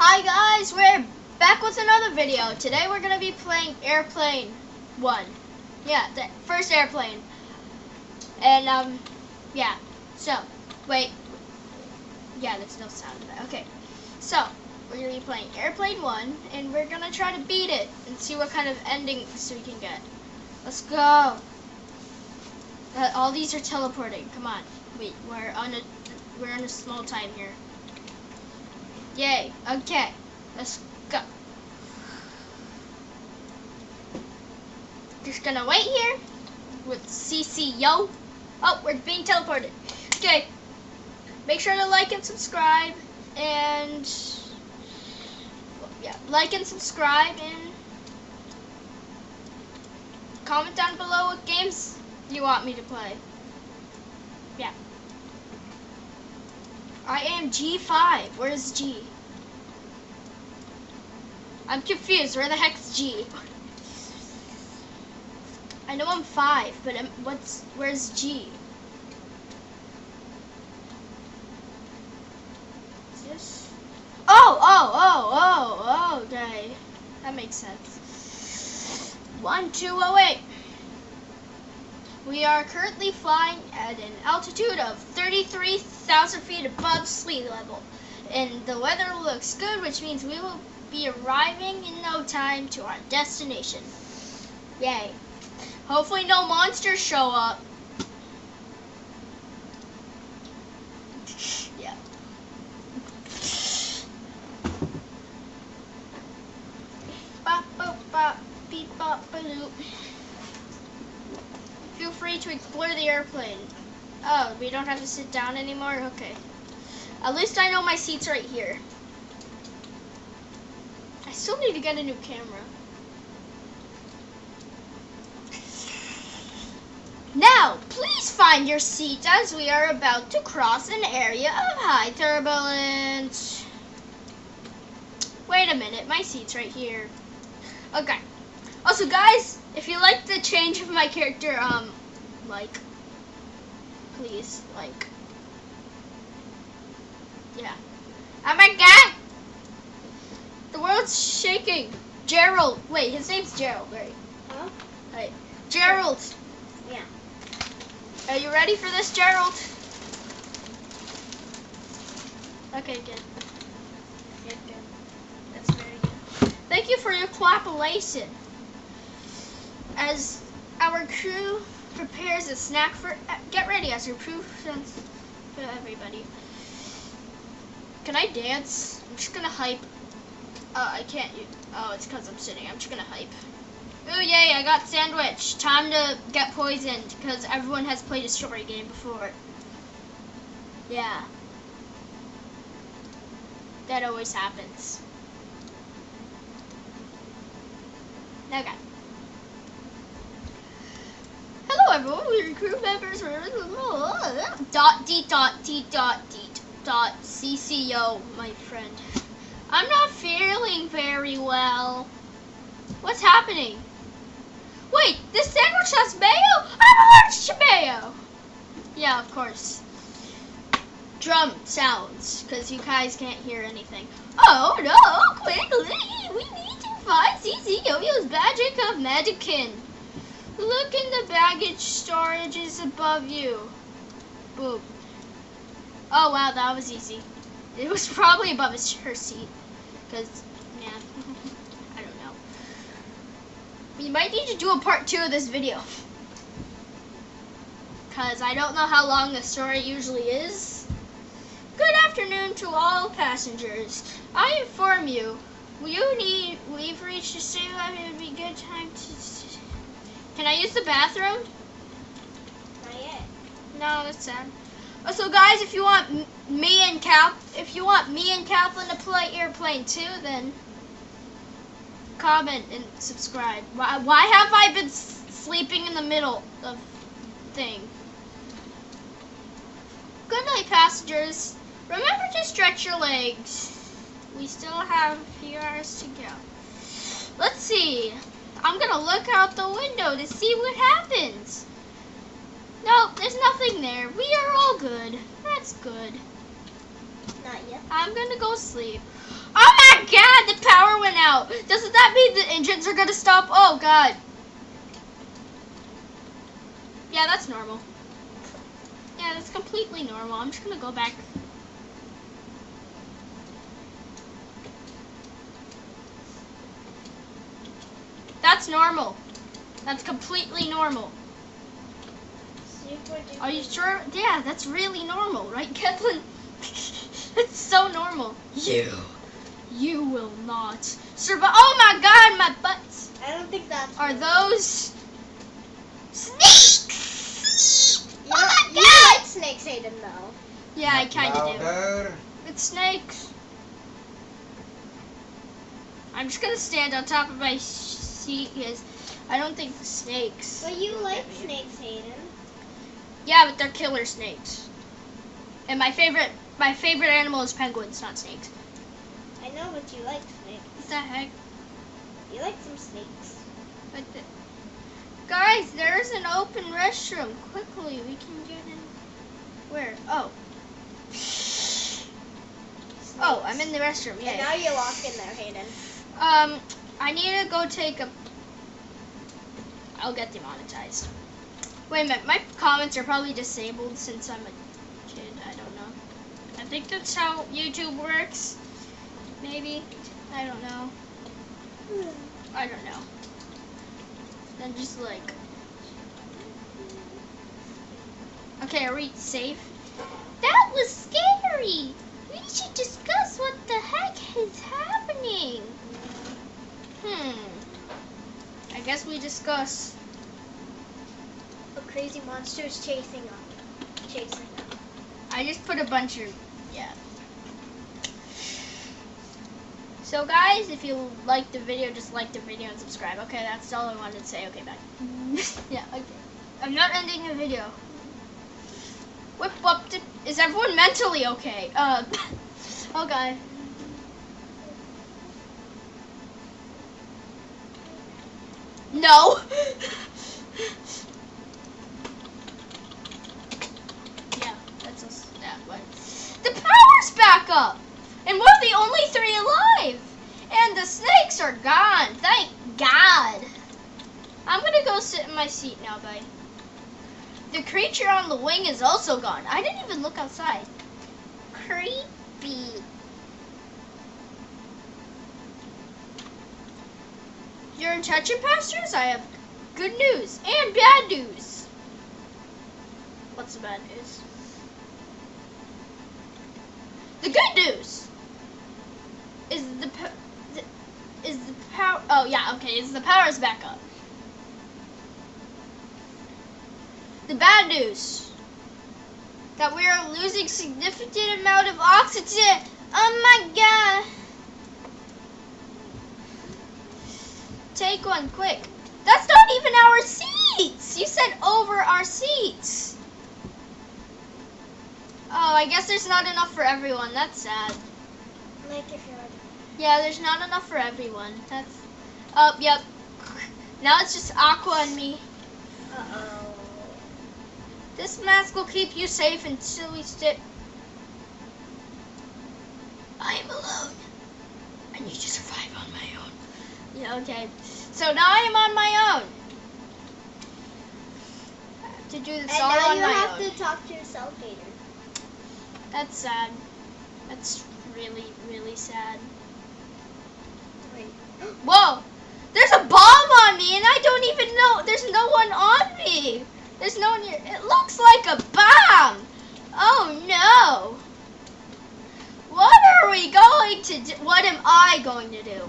Hi guys, we're back with another video. Today we're gonna be playing Airplane 1. Yeah, the first airplane. And yeah. So, wait. Yeah, there's no sound of that. Okay. So, we're gonna be playing Airplane 1 and we're gonna try to beat it and see what kind of endings we can get. Let's go. All these are teleporting. Come on. Wait, we're on a small time here. Yay. Okay. Let's go. Just gonna wait here with CC Yo. Oh, we're being teleported. Okay. Make sure to like and subscribe and yeah, like and subscribe and comment down below what games you want me to play. Yeah. I am G5. Where's G? I'm confused. Where the heck's G? I know I'm 5, but where's G? Is this? Oh, okay. That makes sense. 1208. We are currently flying at an altitude of 33,000 feet above sea level. And the weather looks good, which means we will be arriving in no time to our destination. Yay. Hopefully no monsters show up. Yeah. Bop, bop, bop, beep, bop, ba-doop. Feel free to explore the airplane. Oh, we don't have to sit down anymore? Okay. At least I know my seat's right here. I still need to get a new camera. Now, please find your seat as we are about to cross an area of high turbulence. Wait a minute, my seat's right here. Okay. Also, guys, if you like the change of my character, like, please, like, yeah. Oh my god! The world's shaking. Gerald. Wait, his name's Gerald, right? Huh? Right. Gerald. Yeah. Are you ready for this, Gerald? Okay, good. Good. That's very good. Thank you for your cooperation. As our crew prepares a snack for, get ready as your crew sends for everybody. Can I dance? I'm just gonna hype. I can't. Oh, it's because I'm sitting. I'm just gonna hype. Ooh, yay! I got sandwich. Time to get poisoned because everyone has played a story game before. Yeah. That always happens. Okay. Hello everyone, we're crew members. CCO, my friend. I'm not feeling very well. What's happening? Wait, this sandwich has mayo? I'm allergic to mayo. Yeah, of course. Drum sounds, because you guys can't hear anything. Oh no, quickly! We need to find CC Yo-Yo's Magic of Magickin. Look in the baggage storage is above you. Boom. Oh wow, that was easy. It was probably above her seat. Because, yeah, I don't know. We might need to do a part 2 of this video. Because I don't know how long the story usually is. Good afternoon to all passengers. I inform you, we've reached a state where it would be a good time to... Can I use the bathroom? Not yet. No, that's sad. So guys, if you want me and Kathleen to play Airplane 2, then comment and subscribe. Why have I been sleeping in the middle of thing? Good night, passengers. Remember to stretch your legs. We still have a few hours to go. Let's see. I'm gonna look out the window to see what happens. Nope, there's nothing there. We are all good. That's good. Not yet. I'm gonna go sleep. Oh my my god, the power went out. Doesn't that mean the engines are gonna stop? Oh god. Yeah, that's normal. Yeah, that's completely normal. I'm just gonna go back. That's normal. That's completely normal. Are you sure? Yeah, that's really normal, right, Kathleen? It's so normal. You will not survive. Oh my god, my butts. I don't think that's. Are those snakes? You, Oh my you god! like snakes, Hayden, though. Yeah, I kind of do. Louder. It's snakes. I'm just gonna stand on top of my seat because I don't think the snakes. But you will like get me. snakes, Hayden. Yeah, but they're killer snakes. And my favorite animal is penguins, not snakes. I know, but you like snakes. What the heck? You like some snakes. What the? Guys, there's an open restroom. Quickly, we can get in. Where? Oh. Oh, I'm in the restroom. And Yeah. now you're locked in there, Hayden. I need to go take a. I'll get demonetized. Wait a minute, my comments are probably disabled since I'm a kid. I don't know. I think that's how YouTube works. Maybe. I don't know. I don't know. Then just like. Okay, are we safe? That was scary! We should discuss what the heck is happening. I guess we discuss. A crazy monster is chasing them. I just put a bunch of, yeah. So guys, if you like the video, just like the video and subscribe. Okay, that's all I wanted to say. Okay, bye. Yeah, okay. I'm not ending the video. Whip whoop. Is everyone mentally okay? Okay. No. Yeah, that's that one. The power's back up, and we're the only 3 alive, and the snakes are gone. Thank God. I'm gonna go sit in my seat now, bye. The creature on the wing is also gone. I didn't even look outside. Creepy. You're in Chechen Pastures? I have good news and bad news. What's the bad news? The good news is the power. Oh yeah, okay. Is the power's back up. The bad news that we are losing significant amount of oxygen. Oh my god! Take one, quick. That's not even our seats. You said over our seats. Oh, I guess there's not enough for everyone. That's sad. Like if you're. Yeah, there's not enough for everyone. That's. Oh, yep. Now it's just Aqua and me. Uh-oh. This mask will keep you safe until we stick. I am alone. I need to survive on my own. Yeah, okay. So now I am on my own. I have to do this And all now on you my have own. to talk to yourself, Hayden. That's sad. That's really, really sad. Wait. Whoa! There's a bomb on me and I don't even know. There's no one on me. There's no one here. It looks like a bomb. Oh no. What are we going to do? What am I going to do?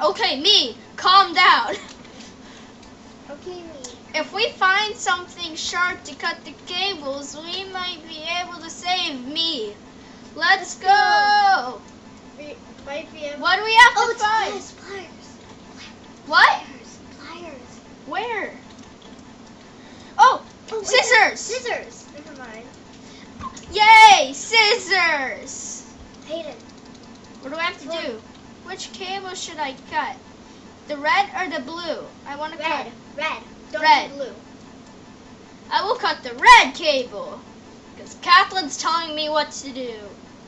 Okay, me, calm down. Okay, me. If we find something sharp to cut the cables, we might be able to save me. Let's go. We might be able. What do we have to Oh, it's find? pliers. What? Pliers. Where? Oh, Oh, wait, scissors. Scissors. Never mind. Yay, scissors. Hayden. What do I have to do? Which cable should I cut? The red or the blue? I want to cut. Red. Don't Red. do blue. I will cut the red cable. Because Kathleen's telling me what to do.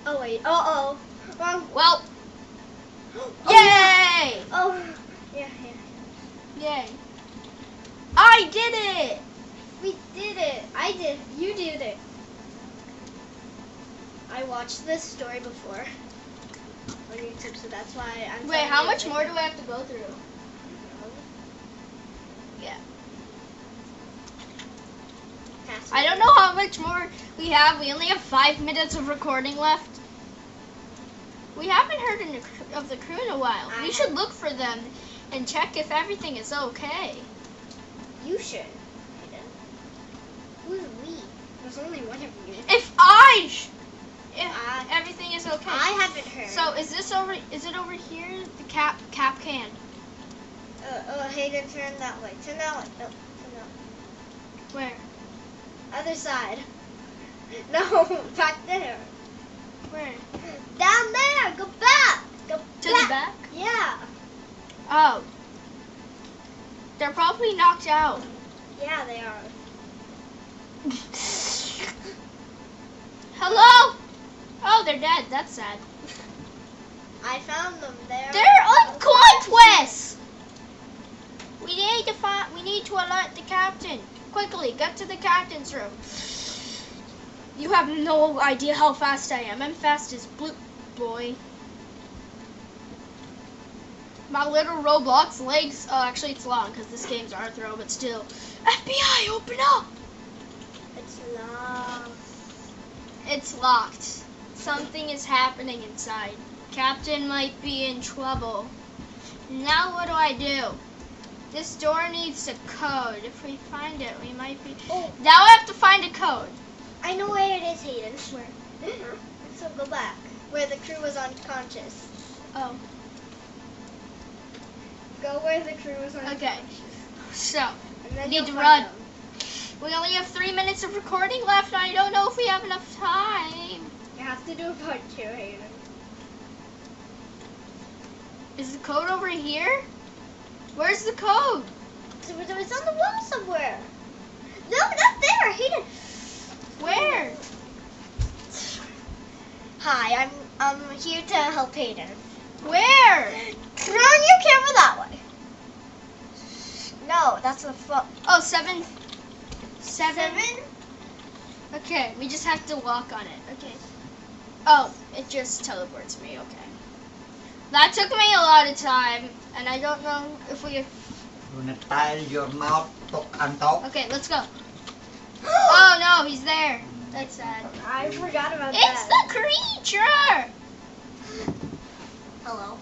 Oh wait. Oh. Wrong. Well, Oh, yay! Oh. Yeah. Yay. I did it! We did it. I did. You did it. I watched this story before on YouTube, so that's why I'm. Wait, how much more do I have to go through? Yeah. I don't know how much more we have. We only have 5 minutes of recording left. We haven't heard of the crew in a while. We should look for them and check if everything is okay. You should. Who's we? There's only one of you. If everything is okay. I haven't heard. So is it over here? The cap can. Hayden, turn that way. Turn that way. No, turn that way. Where? Other side. No, back there. Where? Down there. Go back. Go To the back? Yeah. Oh. They're probably knocked out. Yeah, they are. Hello? Oh, they're dead. That's sad. I found them there. They're unconscious. We need to alert the captain. Quickly, get to the captain's room. You have no idea how fast I am. I'm fast as blue boy. My little Roblox legs. Oh, actually, it's long because this game's Arthro, but still. FBI, open up. It's locked. It's locked. Something is happening inside. Captain might be in trouble. Now what do I do? This door needs a code. If we find it, we might be... Oh. Now I have to find a code. I know where it is, Hayden. Where? So go back. Where the crew was unconscious. Oh, Go where the crew was unconscious. okay. So, And then Need you'll to find run. them. we only have 3 minutes of recording left, and I don't know if we have enough time. You have to do a part 2, Hayden. Is the code over here? Where's the code? It's on the wall somewhere. No, not there, Hayden. Where? Hi, I'm here to help Hayden. Where? Turn your camera that way. No, that's the phone. Oh, seven. Okay, we just have to walk on it. Okay. Oh, it just teleports me. Okay. That took me a lot of time, and I don't know if we. Tile your mouth and talk. Okay, let's go. Oh no, he's there. That's sad. I forgot about It's that. the creature. Hello.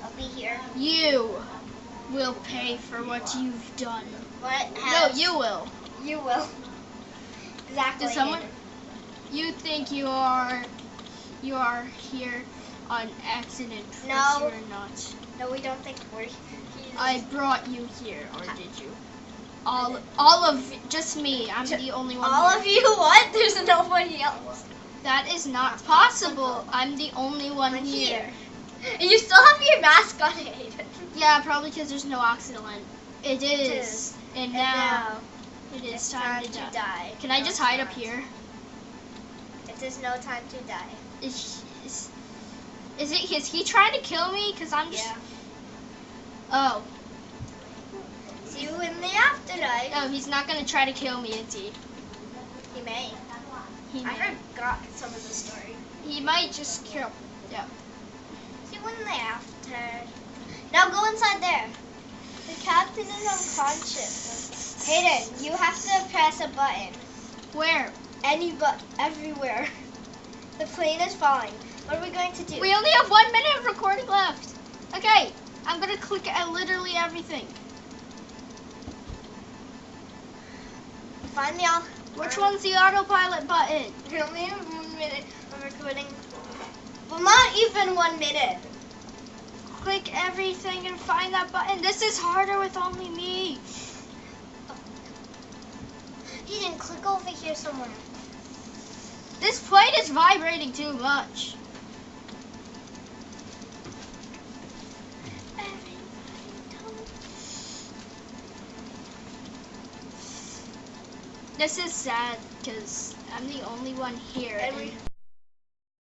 I'll be here. You will pay for what you've done. What? No, you will. You will. Exactly. Does someone? Hayden. You think you are here on accident? but No. you're not. No, we don't think we're. I brought you here, or did you? All of just me. I'm the only one. All here. of you? What? There's nobody else. That is not possible. I'm the only one I'm here. And you still have your mask on, Hayden. Yeah, probably because there's no oxygen. It is. is. And And now it it's is time to die. Can I No, just it's hide up not. here? It is no time to die. Is he trying to kill me? Because I'm just. Yeah. Oh. See you in the afterlife. Oh, he's not gonna try to kill me, is he? He may. He, I forgot some of the story. he might just kill. Yeah. See you in the after. Now go inside there. The captain is unconscious. Hayden, you have to press a button. Where? Everywhere. The plane is falling. What are we going to do? We only have 1 minute of recording left. Okay, I'm gonna click at literally everything. Find the all. Which one's the autopilot button? We only have 1 minute of recording. Well, not even 1 minute. Click everything and find that button. This is harder with only me. You didn't click over here somewhere. This plane is vibrating too much. This is sad. because I'm the only one here. And we